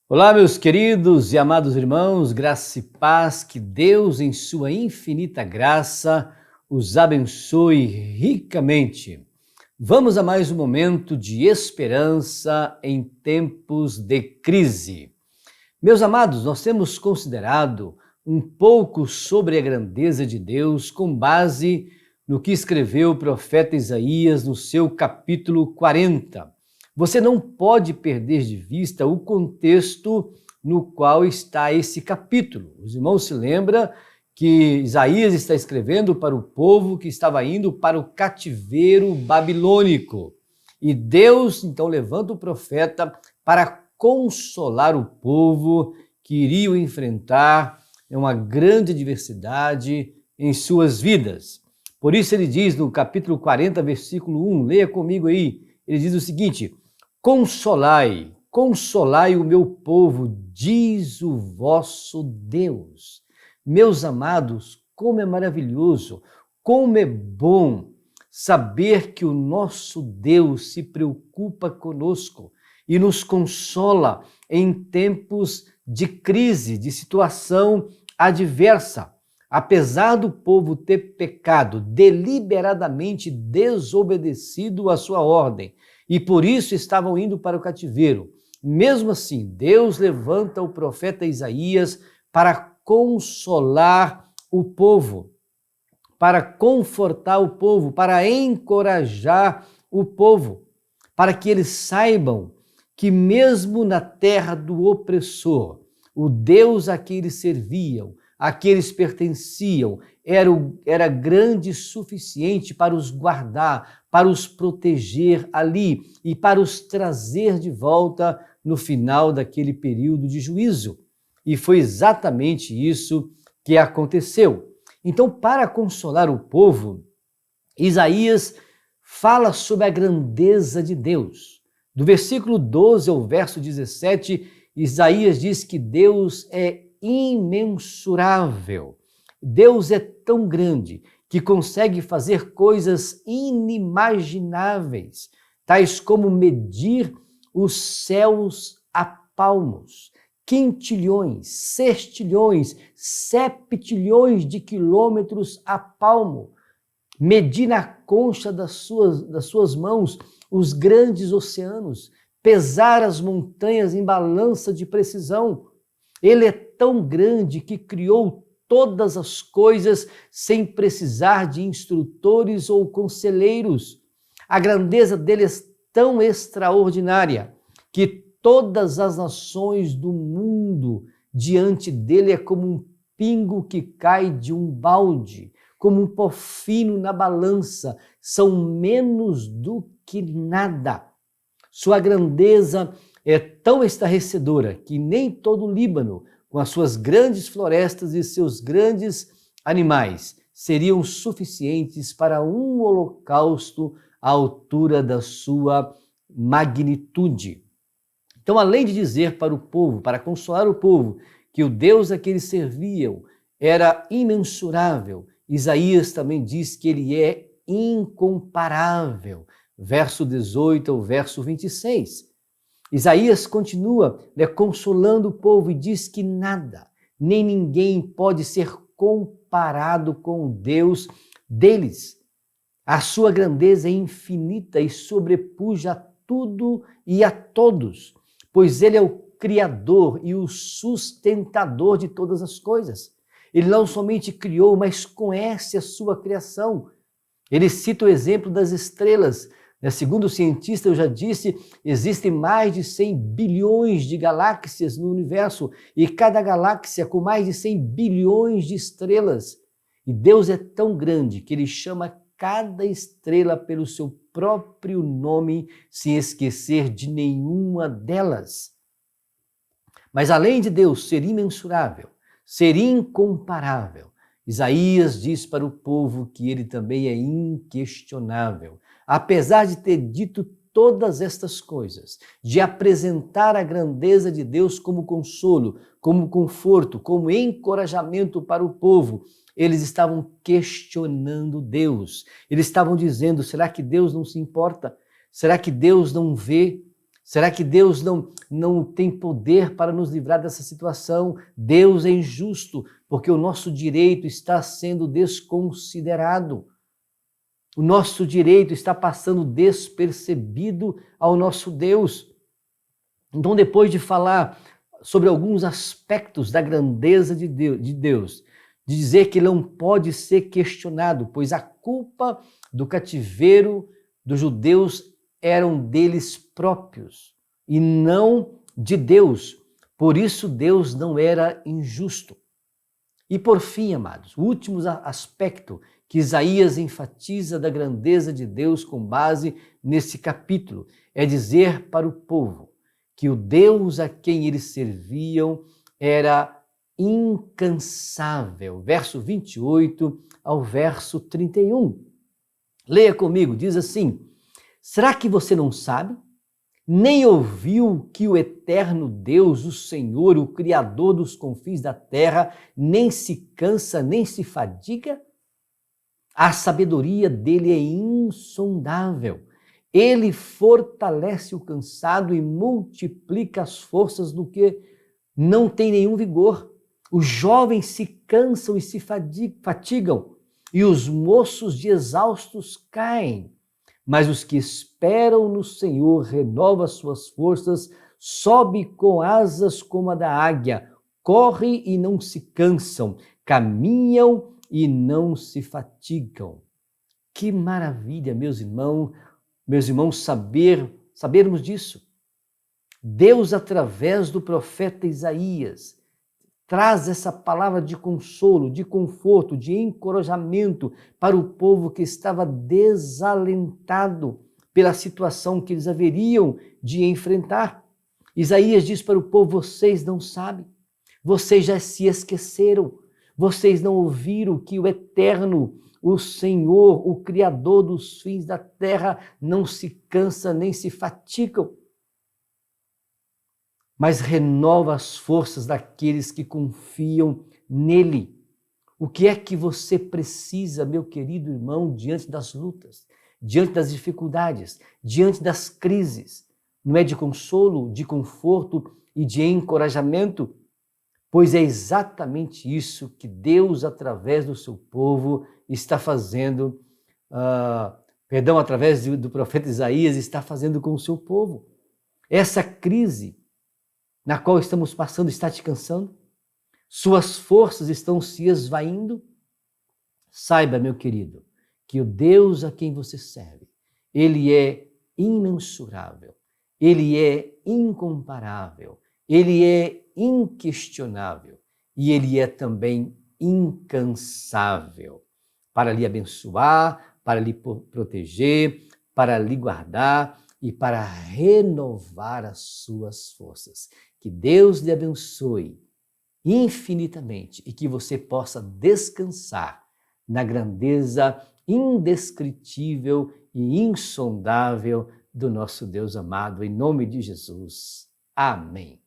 Olá, meus queridos e amados irmãos, graça e paz, que Deus, em sua infinita graça, os abençoe ricamente. Vamos a mais um momento de esperança em tempos de crise. Meus amados, nós temos considerado um pouco sobre a grandeza de Deus com base no que escreveu o profeta Isaías no seu capítulo 40. Você não pode perder de vista o contexto no qual está esse capítulo. Os irmãos se lembram que Isaías está escrevendo para o povo que estava indo para o cativeiro babilônico. E Deus então levanta o profeta para consolar o povo que iriam enfrentar uma grande adversidade em suas vidas. Por isso ele diz no capítulo 40, versículo 1, leia comigo aí, ele diz o seguinte: consolai, consolai o meu povo, diz o vosso Deus. Meus amados, como é maravilhoso, como é bom saber que o nosso Deus se preocupa conosco e nos consola em tempos de crise, de situação adversa. Apesar do povo ter pecado, deliberadamente desobedecido à sua ordem, e por isso estavam indo para o cativeiro, mesmo assim, Deus levanta o profeta Isaías para consolar o povo, para confortar o povo, para encorajar o povo, para que eles saibam que mesmo na terra do opressor, o Deus a que eles serviam, a que eles pertenciam, era grande e suficiente para os guardar, para os proteger ali e para os trazer de volta no final daquele período de juízo. E foi exatamente isso que aconteceu. Então, para consolar o povo, Isaías fala sobre a grandeza de Deus. Do versículo 12 ao verso 17, Isaías diz que Deus é imensurável. Deus é tão grande que consegue fazer coisas inimagináveis, tais como medir os céus a palmos, quintilhões, sextilhões, septilhões de quilômetros a palmo, medir na concha das suas mãos os grandes oceanos, pesar as montanhas em balança de precisão. Ele é tão grande que criou todas as coisas sem precisar de instrutores ou conselheiros. A grandeza dele é tão extraordinária que todas as nações do mundo diante dele é como um pingo que cai de um balde, como um pó fino na balança, são menos do que nada. Sua grandeza é tão estarrecedora que nem todo o Líbano, com as suas grandes florestas e seus grandes animais, seriam suficientes para um holocausto à altura da sua magnitude. Então, além de dizer para o povo, para consolar o povo, que o Deus a que eles serviam era imensurável, Isaías também diz que ele é incomparável. Verso 18 ao verso 26. Isaías continua consolando o povo e diz que nada, nem ninguém pode ser comparado com o Deus deles. A sua grandeza é infinita e sobrepuja a tudo e a todos, pois ele é o Criador e o sustentador de todas as coisas. Ele não somente criou, mas conhece a sua criação. Ele cita o exemplo das estrelas. Segundo o cientista, eu já disse, existem mais de 100 bilhões de galáxias no universo e cada galáxia com mais de 100 bilhões de estrelas. E Deus é tão grande que ele chama cada estrela pelo seu próprio nome, sem esquecer de nenhuma delas. Mas além de Deus ser imensurável, ser incomparável, Isaías diz para o povo que ele também é inquestionável. Apesar de ter dito todas estas coisas, de apresentar a grandeza de Deus como consolo, como conforto, como encorajamento para o povo, eles estavam questionando Deus. Eles estavam dizendo, será que Deus não se importa? Será que Deus não vê? Será que Deus não tem poder para nos livrar dessa situação? Deus é injusto, porque o nosso direito está sendo desconsiderado. O nosso direito está passando despercebido ao nosso Deus. Então, depois de falar sobre alguns aspectos da grandeza de Deus, de dizer que não pode ser questionado, pois a culpa do cativeiro dos judeus eram deles próprios e não de Deus. Por isso, Deus não era injusto. E por fim, amados, o último aspecto que Isaías enfatiza da grandeza de Deus com base nesse capítulo é dizer para o povo que o Deus a quem eles serviam era incansável. Verso 28 ao verso 31. Leia comigo, diz assim: será que você não sabe? Nem ouviu que o eterno Deus, o Senhor, o Criador dos confins da terra, nem se cansa, nem se fadiga? A sabedoria dele é insondável. Ele fortalece o cansado e multiplica as forças do que não tem nenhum vigor. Os jovens se cansam e se fatigam, e os moços de exaustos caem. Mas os que esperam no Senhor renovam as suas forças, sobe com asas como a da águia, corre e não se cansam, caminham e não se fatigam. Que maravilha, meus irmãos, sabermos disso. Deus, através do profeta Isaías, traz essa palavra de consolo, de conforto, de encorajamento para o povo que estava desalentado pela situação que eles haveriam de enfrentar. Isaías diz para o povo: vocês não sabem, vocês já se esqueceram, vocês não ouviram que o Eterno, o Senhor, o Criador dos fins da terra, não se cansa nem se fatiga, mas renova as forças daqueles que confiam nele. O que é que você precisa, meu querido irmão, diante das lutas, diante das dificuldades, diante das crises? Não é de consolo, de conforto e de encorajamento? Pois é exatamente isso que Deus, através do seu povo, está fazendo, através do profeta Isaías, está fazendo com o seu povo. Essa crise na qual estamos passando está te cansando? Suas forças estão se esvaindo? Saiba, meu querido, que o Deus a quem você serve, ele é imensurável, ele é incomparável, ele é inquestionável e ele é também incansável para lhe abençoar, para lhe proteger, para lhe guardar e para renovar as suas forças. Que Deus lhe abençoe infinitamente e que você possa descansar na grandeza indescritível e insondável do nosso Deus amado, em nome de Jesus. Amém.